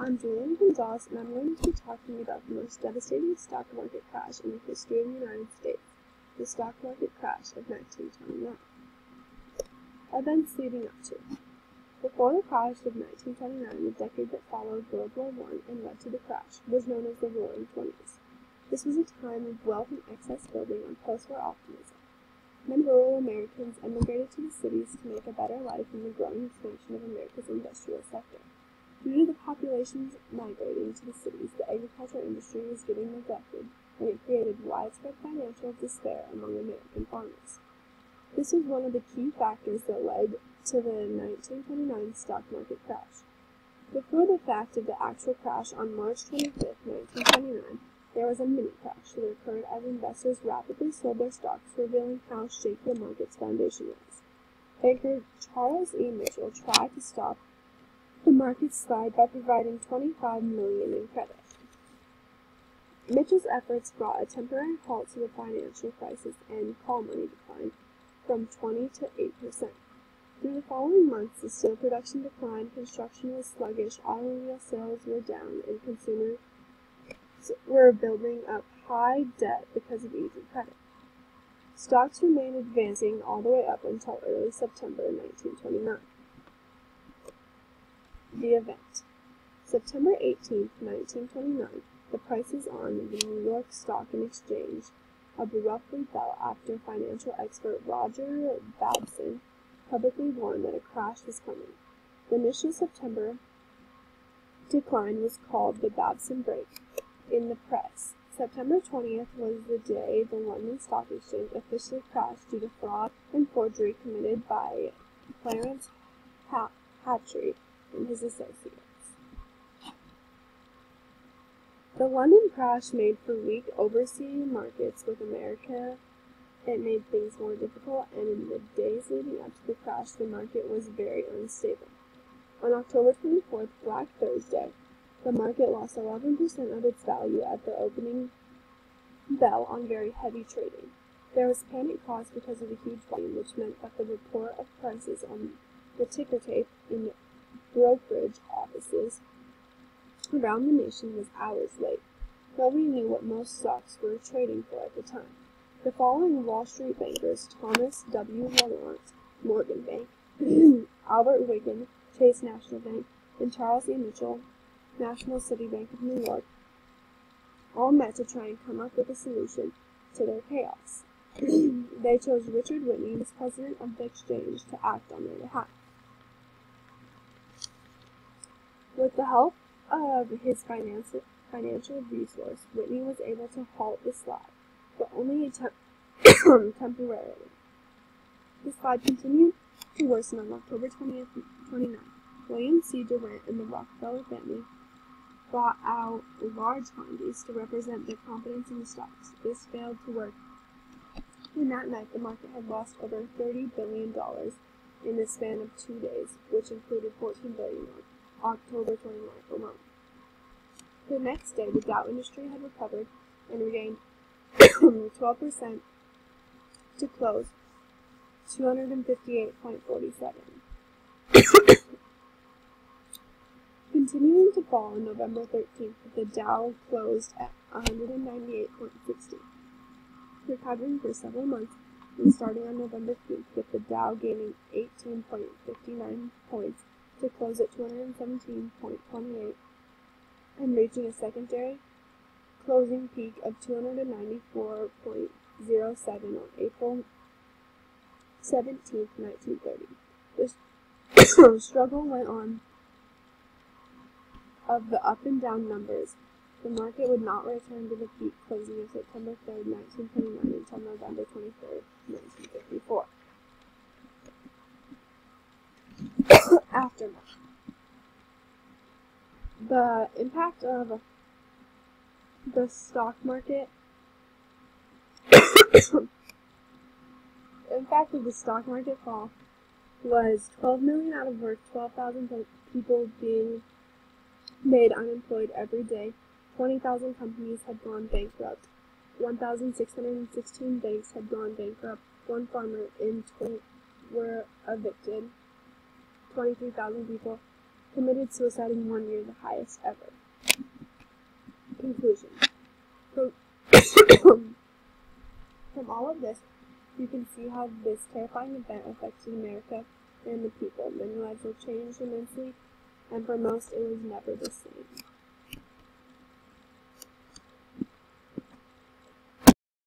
I'm Julian Gonzalez, and I'm going to be talking about the most devastating stock market crash in the history of the United States, the stock market crash of 1929. Events leading up to. Before the crash of 1929, the decade that followed World War I and led to the crash was known as the Roaring Twenties. This was a time of wealth and excess building on post-war optimism. Many rural Americans emigrated to the cities to make a better life in the growing expansion of America's industrial sector. Due to the populations migrating to the cities, the agricultural industry was getting neglected, and it created widespread financial despair among American farmers. This was one of the key factors that led to the 1929 stock market crash. Before the fact of the actual crash on March 25, 1929, there was a mini crash that occurred as investors rapidly sold their stocks, revealing how shaky the market's foundation was. Banker Charles E. Mitchell tried to stop the market slide by providing $25 million in credit. Mitchell's efforts brought a temporary halt to the financial crisis, and call money declined from 20 to 8%. Through the following months, the steel production declined, construction was sluggish, automobile sales were down, and consumers were building up high debt because of easy credit. Stocks remained advancing all the way up until early September 1929. The event. September 18, 1929, the prices on the New York Stock and Exchange abruptly fell after financial expert Roger Babson publicly warned that a crash was coming. The initial September decline was called the Babson break in the press. September 20th was the day the London Stock Exchange officially crashed due to fraud and forgery committed by Clarence Hartry and his associates. The London crash made for weak overseas markets with America. It made things more difficult, and in the days leading up to the crash, the market was very unstable. On October 24th, Black Thursday, the market lost 11% of its value at the opening bell on very heavy trading. There was panic caused because of the huge volume, which meant that the report of prices on the ticker tape in brokerage offices around the nation was hours late. Nobody knew what most stocks were trading for at the time. The following Wall Street bankers, Thomas W. Lamont, Morgan Bank, Albert Wiggin, Chase National Bank, and Charles E. Mitchell, National City Bank of New York, all met to try and come up with a solution to their chaos. They chose Richard Whitney, as president of the exchange, to act on their behalf. With the help of his financial resource, Whitney was able to halt the slide, but only temporarily. The slide continued to worsen on October 20th, 29th. William C. Durant and the Rockefeller family bought out large quantities to represent their confidence in the stocks. This failed to work, and that night the market had lost over $30 billion in the span of 2 days, which included $14 billion on October 29th alone. The next day, the Dow industry had recovered and regained 12% to close 258.47. Continuing to fall on November 13th, the Dow closed at 198.60, recovering for several months and starting on November 5th, with the Dow gaining 18.59 points to close at 217.28 and reaching a secondary closing peak of 294.07 on April 17, 1930. The struggle went on of the up and down numbers. The market would not return to the peak closing of September 3, 1929 until November 23, 1954. Aftermath. The impact of the stock market fall was 12 million out of work, 12,000 people being made unemployed every day, 20,000 companies had gone bankrupt, 1,616 banks had gone bankrupt, 1 farmer in 20 were evicted, 23,000 people committed suicide in 1 year, the highest ever. Conclusion. From all of this, you can see how this terrifying event affected America and the people. Many lives were changed immensely, and for most it was never the same.